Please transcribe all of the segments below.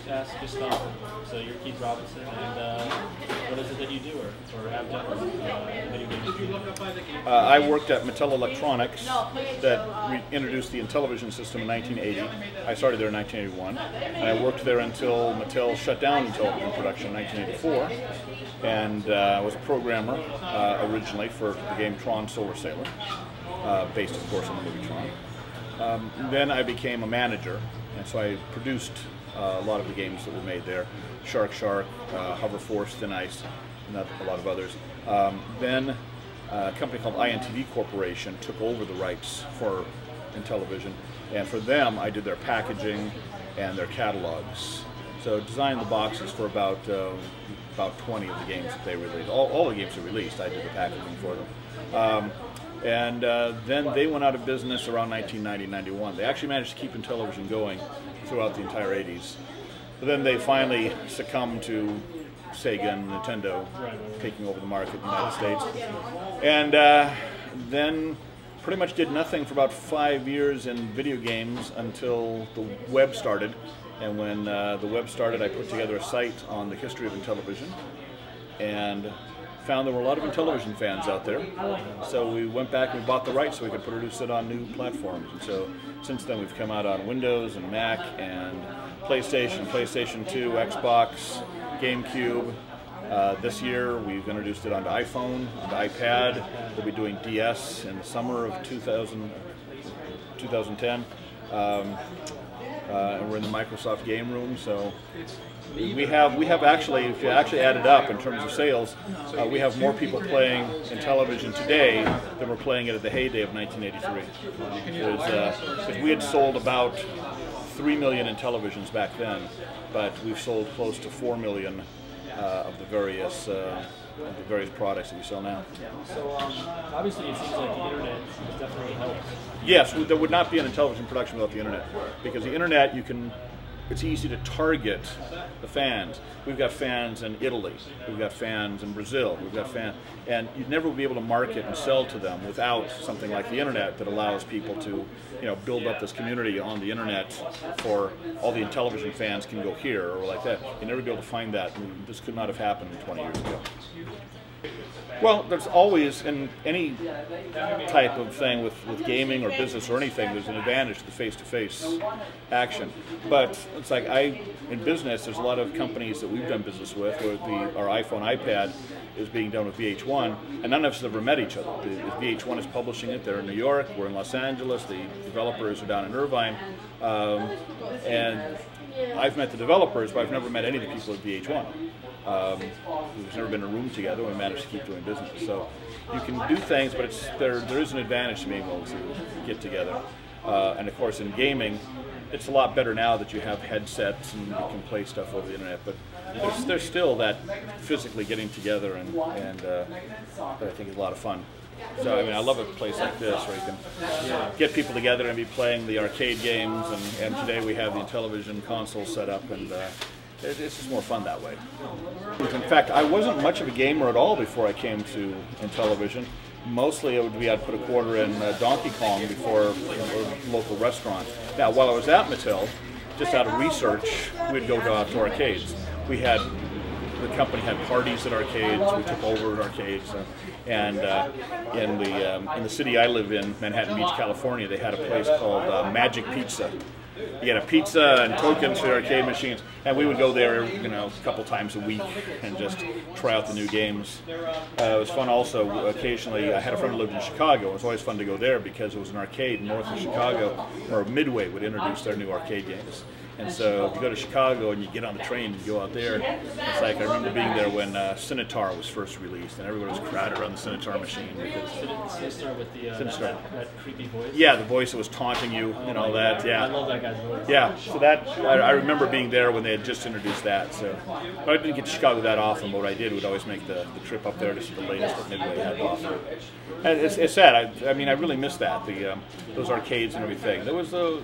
ask just so you're Keith Robinson, and what is it that you do or have done in the video game? I worked at Mattel Electronics that introduced the Intellivision system in 1980. I started there in 1981, and I worked there until Mattel shut down Intellivision Production in 1984, and I was a programmer originally for the game Tron Solar Sailor, based of course on the movie Tron. Then I became a manager, and so I produced a lot of the games that were made there. Shark, Hover Force, Thin Ice, and a lot of others. Then a company called INTV Corporation took over the rights for Intellivision, and for them I did their packaging and their catalogs. So designed the boxes for about 20 of the games that they released. All the games they released, I did the packaging for them. Then they went out of business around 1990-91. They actually managed to keep Intellivision going throughout the entire 80s. But then they finally succumbed to Sega and Nintendo taking over the market in the United States. And then pretty much did nothing for about 5 years in video games until the web started. And when the web started, I put together a site on the history of Intellivision, and found there were a lot of Intellivision fans out there. So we went back and we bought the rights so we could produce it on new platforms. And so since then we've come out on Windows and Mac and PlayStation, PlayStation 2, Xbox, GameCube. This year we've introduced it onto iPhone, onto iPad. We'll be doing DS in the summer of 2010. And we're in the Microsoft game room, so we have actually, if you actually add it up in terms of sales, we have more people playing Intellivision today than were playing it at the heyday of 1983. Because we had sold about 3 million Intellivisions back then, but we've sold close to 4 million of the various products that we sell now. So obviously it seems like the internet has definitely helped. Yes, there would not be an Intellivision production without the internet, because the internet, it's easy to target the fans. We've got fans in Italy, we've got fans in Brazil, we've got fans, and you'd never be able to market and sell to them without something like the internet that allows people to, build up this community on the internet for all the Intellivision fans can go here or like that. You'd never be able to find that. This could not have happened 20 years ago. Well, there's always, in any type of thing with gaming or business or anything, there's an advantage to the face-to-face action. But it's like in business, there's a lot of companies that we've done business with where our iPhone, iPad is being done with VH1, and none of us have ever met each other. VH1 is publishing it. They're in New York. We're in Los Angeles. The developers are down in Irvine. And I've met the developers, but I've never met any of the people at VH1. We've never been in a room together, and we managed to keep doing business. So you can do things, but there is an advantage to being able to get together. And of course, in gaming, it's a lot better now that you have headsets and you can play stuff over the internet. But there's still that physically getting together, and that I think is a lot of fun. So I mean, I love a place like this where you can get people together and be playing the arcade games. And today we have the Intellivision console set up, and it's just more fun that way. In fact, I wasn't much of a gamer at all before I came to Intellivision. Mostly it would be I'd put a quarter in Donkey Kong before a local restaurant. Now, while I was at Mattel, just out of research, we'd go to arcades. The company had parties at arcades. We took over at arcades, and in the city I live in, Manhattan Beach, California, they had a place called Magic Pizza. You get a pizza and tokens for the arcade machines, and we would go there, a couple times a week and just try out the new games. It was fun also. Occasionally, I had a friend who lived in Chicago. It was always fun to go there because it was an arcade north of Chicago, or Midway would introduce their new arcade games. And so if you go to Chicago and you get on the train and you go out there, it's like I remember being there when Scimitar was first released, and everybody was crowded around the Scimitar machine. Scimitar with that creepy voice? Yeah, the voice that was taunting you and all that, yeah. I love that guy's voice. Yeah, so that, I remember being there when they had just introduced that. So but I didn't get to Chicago that often, but what I did would always make the trip up there to see the latest that Midway had to offer. And it's sad, I mean, I really miss that, those arcades and everything. There was a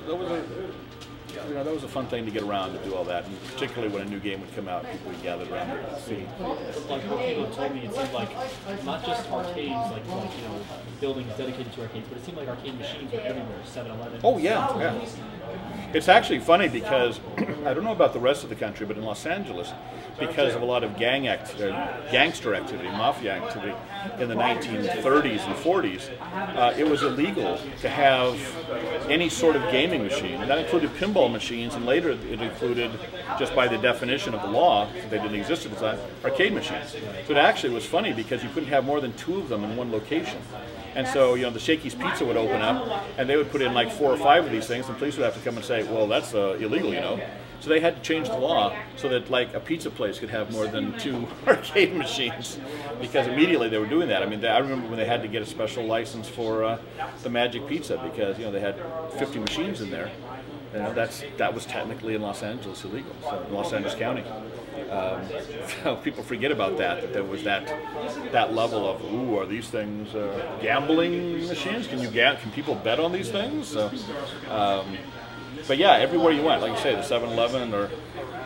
you know, that was a fun thing to get around to do all that, and particularly when a new game would come out, people would gather around to see. Like what people told me, it seemed like not just arcades, like you know, buildings dedicated to arcades, but it seemed like arcade machines were everywhere. 7-Eleven. Oh yeah, yeah. It's actually funny because I don't know about the rest of the country, but in Los Angeles, because of a lot of gangster activity, mafia activity in the 1930s and 40s, it was illegal to have any sort of gaming machine. And that included pinball machines, and later it included, just by the definition of the law, they didn't exist at the time, arcade machines. So it actually was funny because you couldn't have more than 2 of them in one location. And so, you know, the Shakey's Pizza would open up, and they would put in like 4 or 5 of these things, and police would have to come and say, well, that's illegal, you know. So they had to change the law so that like a pizza place could have more than 2 arcade machines, because immediately they were doing that. I mean, I remember when they had to get a special license for the Magic Pizza, because, you know, they had 50 machines in there. You know, that was technically in Los Angeles illegal, so in Los Angeles County. So people forget about that there was that level of, ooh, are these things gambling machines? Can people bet on these things? So, but yeah, everywhere you went, like you say, the 7-Eleven, or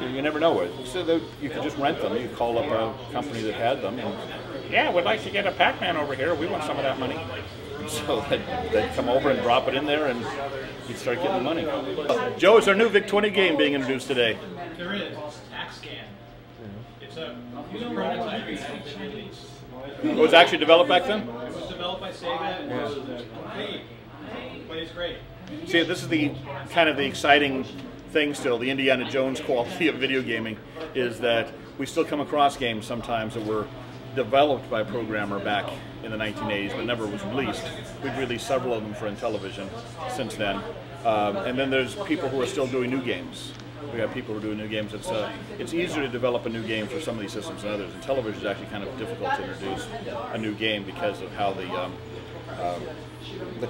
you never know where. So you could just rent them. You could call up a company that had them, and yeah, we'd like to get a Pac-Man over here. We want some of that money. So they'd come over and drop it in there, and you'd start getting the money. Joe, is there a new VIC-20 game being introduced today? There is. Tax-Scan. It's a prototype. It was actually developed back then? It was developed by Sega. It was great. But it's great. See, this is the kind of the exciting thing still, the Indiana Jones quality of video gaming, is that we still come across games sometimes that were developed by a programmer back in the 1980s, but never was released. We've released several of them for Intellivision since then. And then there's people who are still doing new games. We have people who are doing new games. It's easier to develop a new game for some of these systems than others. And television is actually kind of difficult to introduce a new game because of how the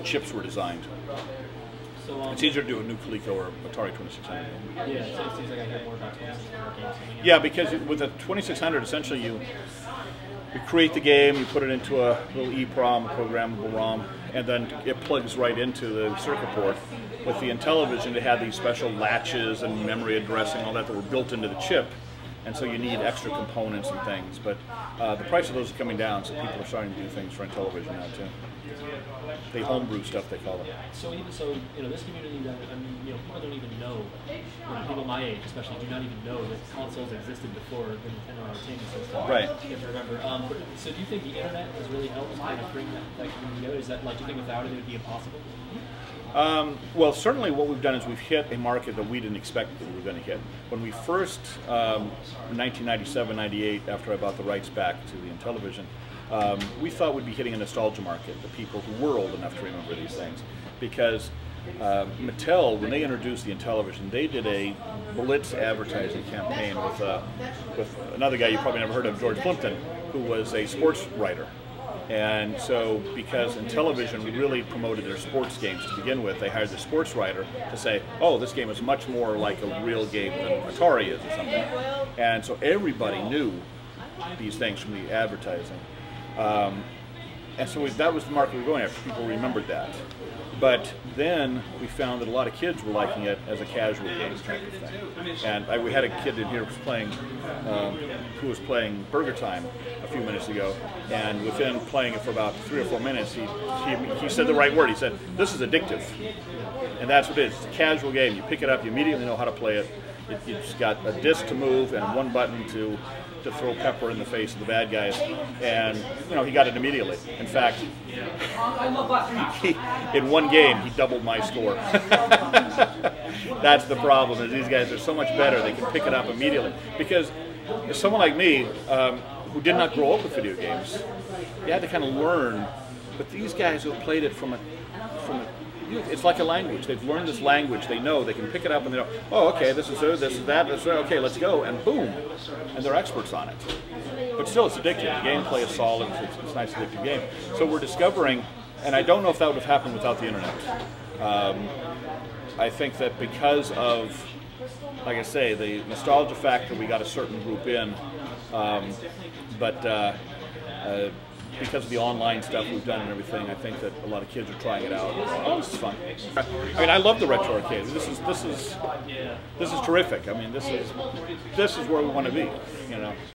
chips were designed. So, it's easier to do a new Coleco or Atari 2600. Yeah, it seems like I hear more about 2600 games. Yeah, because with a 2600, essentially you create the game, you put it into a little EEPROM, a programmable ROM, and then it plugs right into the circuit board. With the Intellivision, it had these special latches and memory addressing, all that were built into the chip, and so you need extra components and things. But the price of those is coming down, so people are starting to do things for Intellivision now too. They homebrew stuff, they call it. So you know, this community, I mean, you know, people don't even know, you know, people my age especially do not even know that consoles existed before the Nintendo Entertainment System. Right. If you remember. So do you think the internet has really helped kind of bring that community together? Is that, like, do you think without it, it would be impossible? Well, certainly what we've done is we've hit a market that we didn't expect that we were going to hit. When we first, in 1997-98, after I bought the rights back to the Intellivision, we thought we'd be hitting a nostalgia market, the people who were old enough to remember these things. Because Mattel, when they introduced the Intellivision, they did a blitz advertising campaign with another guy you probably never heard of, George Clifton, who was a sports writer. And so, because Intellivision really promoted their sports games to begin with, they hired the sports writer to say, oh, this game is much more like a real game than Atari is or something. And so everybody knew these things from the advertising. And so that was the market we were going after. People remembered that. But then we found that a lot of kids were liking it as a casual game type of thing. And we had a kid in here who was playing Burger Time a few minutes ago, and within playing it for about 3 or 4 minutes, he said the right word. He said, "This is addictive," and that's what it is. It's a casual game. You pick it up, you immediately know how to play it. It's got a disc to move and one button to throw pepper in the face of the bad guys, and you know, he got it immediately. In fact, in one game he doubled my score. That's the problem, is these guys are so much better, they can pick it up immediately. Because someone like me, who did not grow up with video games, you had to kind of learn. But these guys who have played it it's like a language. They've learned this language. They know. They can pick it up and they know, oh, okay, this is that, this is that. Okay, let's go. And boom. And they're experts on it. But still, it's addictive. The gameplay is solid. It's a nice, addictive game. So we're discovering, and I don't know if that would have happened without the internet. I think that because of, like I say, the nostalgia factor, we got a certain group in. But because of the online stuff we've done and everything, I think that a lot of kids are trying it out. Oh, this is fun. I mean, I love the retro arcade. This is terrific. I mean, this is where we want to be. You know.